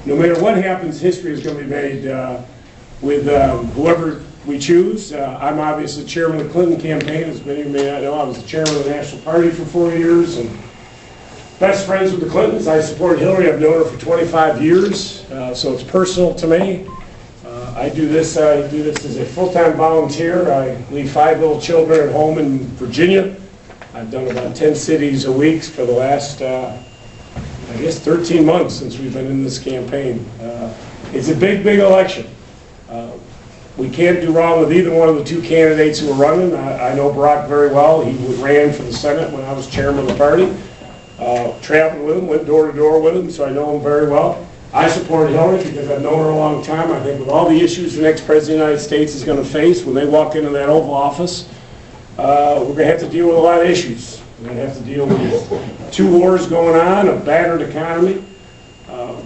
No matter what happens, history is going to be made with whoever we choose. I'm obviously chairman of the Clinton campaign. As many of you may not know, I was the chairman of the National Party for 4 years and best friends with the Clintons. I support Hillary. I've known her for 25 years, so it's personal to me. I do this as a full-time volunteer. I leave 5 little children at home in Virginia. I've done about 10 cities a week for the last, I guess, 13 months since we've been in this campaign. It's a big, big election. We can't do wrong with either one of the 2 candidates who are running. I know Barack very well. He ran for the Senate when I was chairman of the party. Traveled with him, went door to door with him, so I know him very well. I support Hillary because I've known her a long time. I think with all the issues the next president of the United States is going to face when they walk into that Oval Office, we're going to have to deal with a lot of issues. We're going to have to deal with 2 wars going on, a battered economy.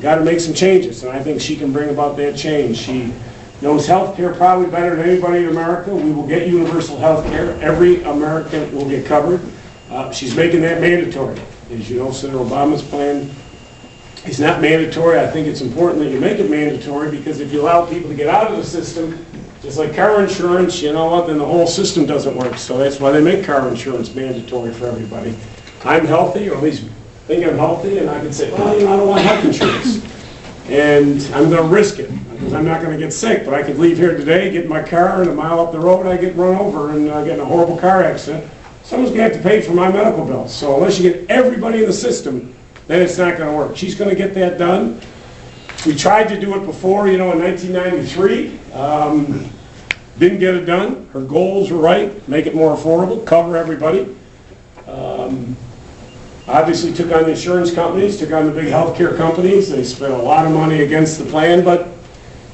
Got to make some changes, and I think she can bring about that change. She knows health care probably better than anybody in America. We will get universal health care. Every American will get covered. She's making that mandatory. As you know, Senator Obama's plan is not mandatory. I think it's important that you make it mandatory because if you allow people to get out of the system, just like car insurance, you know what, then the whole system doesn't work. So that's why they make car insurance mandatory for everybody. I'm healthy, or at least think I'm healthy, and I can say, well, you know, I don't want health insurance. And I'm going to risk it because I'm not going to get sick. But I could leave here today, get in my car, and a mile up the road, I get run over and get in a horrible car accident. Someone's going to have to pay for my medical bills. So unless you get everybody in the system, then it's not going to work. She's going to get that done. We tried to do it before, you know, in 1993. Didn't get it done. Her goals were right. Make it more affordable, cover everybody. Obviously took on the insurance companies, took on the big healthcare companies. They spent a lot of money against the plan, but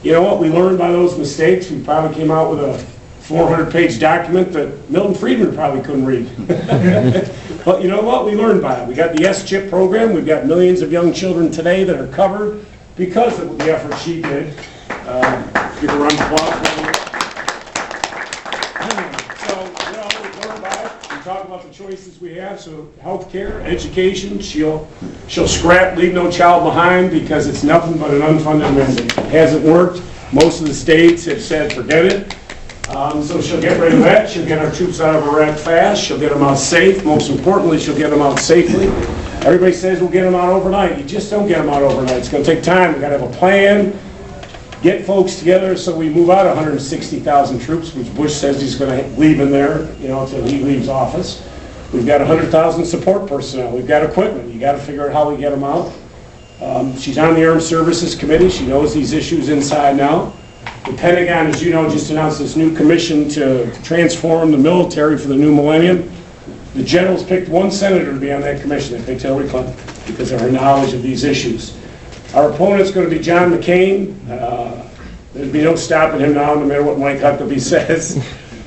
you know what? We learned by those mistakes. We probably came out with a 400-page document that Milton Friedman probably couldn't read. But you know what? We learned by it. We got the S-CHIP program. We've got millions of young children today that are covered because of the effort she did. You can run the applause. So, you know, we learned by it. We talk about the choices we have. So, health care, education, she'll scrap Leave No Child Behind because it's nothing but an unfunded mandate. It hasn't worked. Most of the states have said, forget it. So she'll get rid of that. She'll get our troops out of Iraq fast. She'll get them out safe. Most importantly, she'll get them out safely. Everybody says we'll get them out overnight. You just don't get them out overnight. It's going to take time. We've got to have a plan. Get folks together so we move out 160,000 troops, which Bush says he's going to leave in there, you know, until he leaves office. We've got 100,000 support personnel. We've got equipment. You got to figure out how we get them out. She's on the Armed Services Committee. She knows these issues inside now. The Pentagon, as you know, just announced this new commission to transform the military for the new millennium. The generals picked 1 senator to be on that commission. They picked Hillary Clinton because of her knowledge of these issues. Our opponent's going to be John McCain. There'd be no stopping him now, no matter what Mike Huckabee says.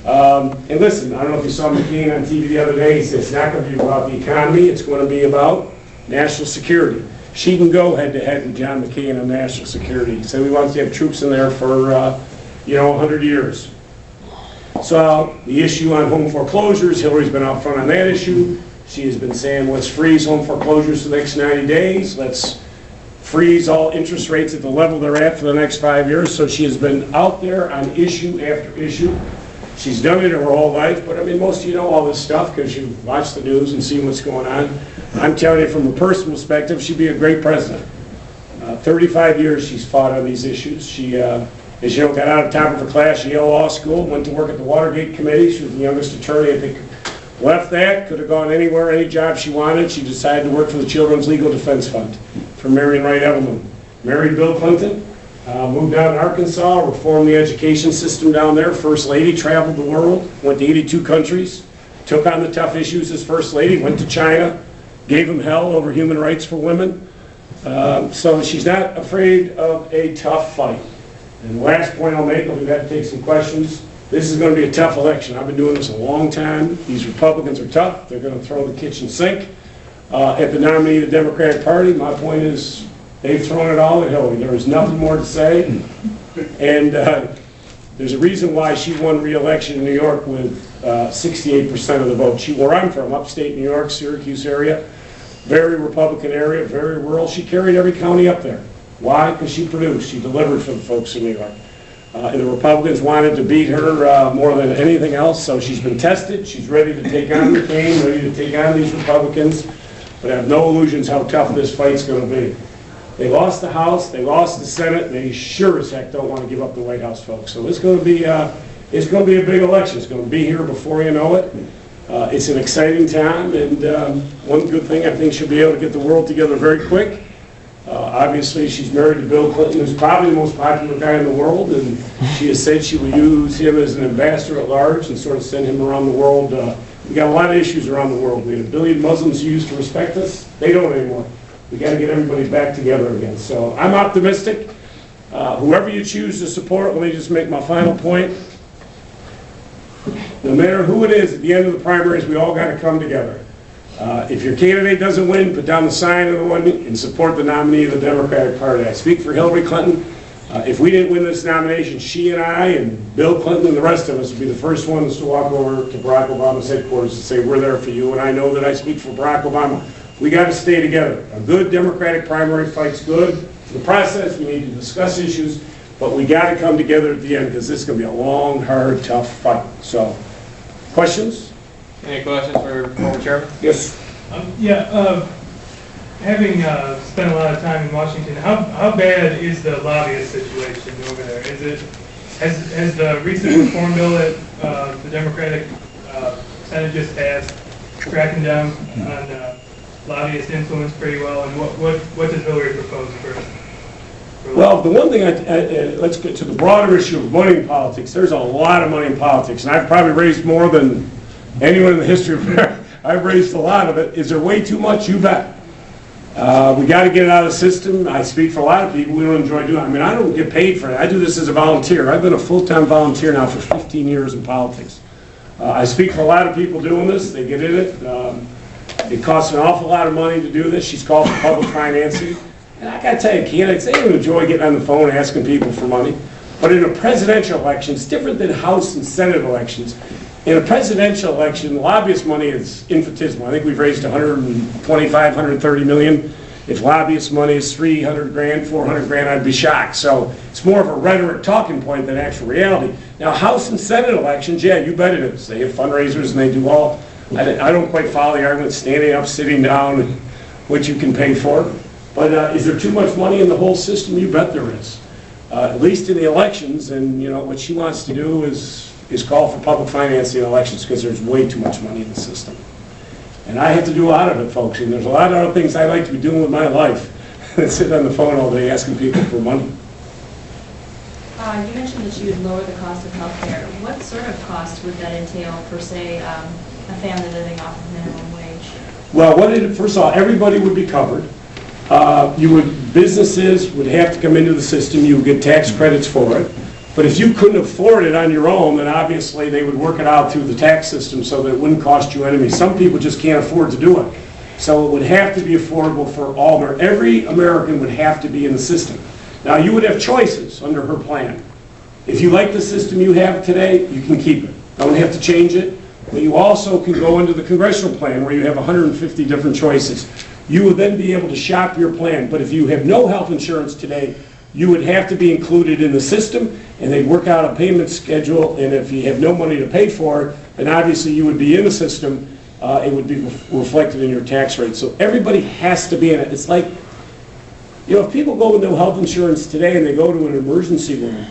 And listen, I don't know if you saw McCain on TV the other day. He said it's not going to be about the economy. It's going to be about national security. She can go head-to-head with John McCain on national security. So he wants to have troops in there for, 100 years. So the issue on home foreclosures, Hillary's been out front on that issue. She has been saying, let's freeze home foreclosures for the next 90 days. Let's freeze all interest rates at the level they're at for the next 5 years. So she has been out there on issue after issue. She's done it her whole life, but I mean, most of you know all this stuff because you watch the news and see what's going on. I'm telling you from a personal perspective, she'd be a great president. 35 years she's fought on these issues. She, as you know, got out of top of her class at Yale Law School, went to work at the Watergate Committee. She was the youngest attorney, I think, left that, could have gone anywhere, any job she wanted. She decided to work for the Children's Legal Defense Fund for Marion Wright Edelman. Married Bill Clinton, moved down to Arkansas, reformed the education system down there. First lady, traveled the world, went to 82 countries, took on the tough issues as First Lady, went to China, gave them hell over human rights for women. So she's not afraid of a tough fight. And the last point I'll make, we've got to take some questions. This is going to be a tough election. I've been doing this a long time. These Republicans are tough. They're going to throw the kitchen sink at the nominee of the Democratic Party. My point is they've thrown it all at Hillary. There is nothing more to say. And there's a reason why she won re-election in New York with 68% of the vote. Where I'm from, upstate New York, Syracuse area, very Republican area, very rural. She carried every county up there. Why? Because she produced, she delivered for the folks in New York. And the Republicans wanted to beat her more than anything else, so she's been tested, she's ready to take on McCain, ready to take on these Republicans, but I have no illusions how tough this fight's going to be. They lost the House, they lost the Senate, they sure as heck don't want to give up the White House, folks. So it's going to be a big election. It's going to be here before you know it. It's an exciting time, and one good thing, I think she'll be able to get the world together very quick. Obviously, she's married to Bill Clinton, who's probably the most popular guy in the world, and she has said she will use him as an ambassador at large and sort of send him around the world. We got a lot of issues around the world. We had 1 billion Muslims who used to respect us. They don't anymore. We got to get everybody back together again. So I'm optimistic. Whoever you choose to support, let me just make my final point. No matter who it is, at the end of the primaries, we all got to come together. If your candidate doesn't win, put down the sign of the one and support the nominee of the Democratic Party. I speak for Hillary Clinton. If we didn't win this nomination, she and I and Bill Clinton and the rest of us would be the first ones to walk over to Barack Obama's headquarters and say, we're there for you. And I know that I speak for Barack Obama. We got to stay together. A good Democratic primary fight's good. The process, we need to discuss issues, but we got to come together at the end because this is going to be a long, hard, tough fight. So, questions? Any questions for former chairman? Yes. Having spent a lot of time in Washington, how bad is the lobbyist situation over there? Has the recent reform bill that the Democratic Senate just passed cracking down on lobbyist influence pretty well? And what does Hillary propose for Well, the one thing, let's get to the broader issue of money in politics. There's a lot of money in politics, and I've probably raised more than anyone in the history of America. I've raised a lot of it. Is there way too much? You bet. We got to get it out of the system. I speak for a lot of people. We don't enjoy doing it. I mean, I don't get paid for it. I do this as a volunteer. I've been a full-time volunteer now for 15 years in politics. I speak for a lot of people doing this. They get in it. It costs an awful lot of money to do this. She's called for public financing. And I got to tell you, candidates, they don't enjoy getting on the phone asking people for money. But in a presidential election, it's different than House and Senate elections. In a presidential election, lobbyist money is infinitesimal. I think we've raised 125, 130 million. If lobbyist money is 300 grand, 400 grand, I'd be shocked. So it's more of a rhetoric talking point than actual reality. Now, House and Senate elections, yeah, you bet it is. They have fundraisers and they do all. I don't quite follow the argument, standing up, sitting down, and what you can pay for. But is there too much money in the whole system? You bet there is. At least in the elections, and you know what she wants to do is call for public financing in elections because there's way too much money in the system. And I have to do a lot of it, folks, and there's a lot of other things I like to be doing with my life than sitting on the phone all day asking people for money. You mentioned that you would lower the cost of health care. What sort of cost would that entail for, say, a family living off of minimum wage? Well, first of all, everybody would be covered. Businesses would have to come into the system. You would get tax credits for it. But if you couldn't afford it on your own, then obviously they would work it out through the tax system so that it wouldn't cost you anything. Some people just can't afford to do it. So it would have to be affordable for all. Every American would have to be in the system. Now, you would have choices under her plan. If you like the system you have today, you can keep it. Don't have to change it. But you also can go into the congressional plan where you have 150 different choices. You would then be able to shop your plan. But if you have no health insurance today, you would have to be included in the system, and they'd work out a payment schedule, and if you have no money to pay for it, then obviously you would be in the system. It would be reflected in your tax rate. So everybody has to be in it. It's like, you know, if people go with no health insurance today and they go to an emergency room,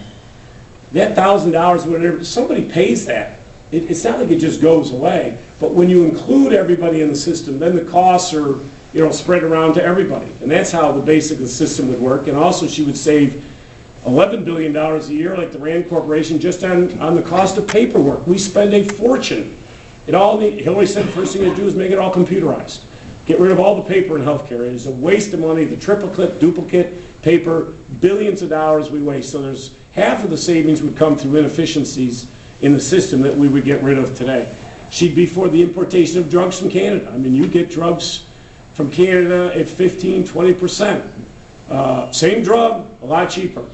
that $1,000, whatever, somebody pays that. It's not like it just goes away. But when you include everybody in the system, then the costs are, you know, spread around to everybody. And that's how the basic of the system would work. And also she would save $11 billion a year, like the Rand Corporation, just on the cost of paperwork. We spend a fortune. Hillary said the first thing to do is make it all computerized. Get rid of all the paper in healthcare. It is a waste of money. The triplicate, duplicate paper, billions of dollars we waste. So there's half of the savings would come through inefficiencies in the system that we would get rid of today. She'd be for the importation of drugs from Canada. I mean, you get drugs from Canada at 15, 20%. Same drug, a lot cheaper.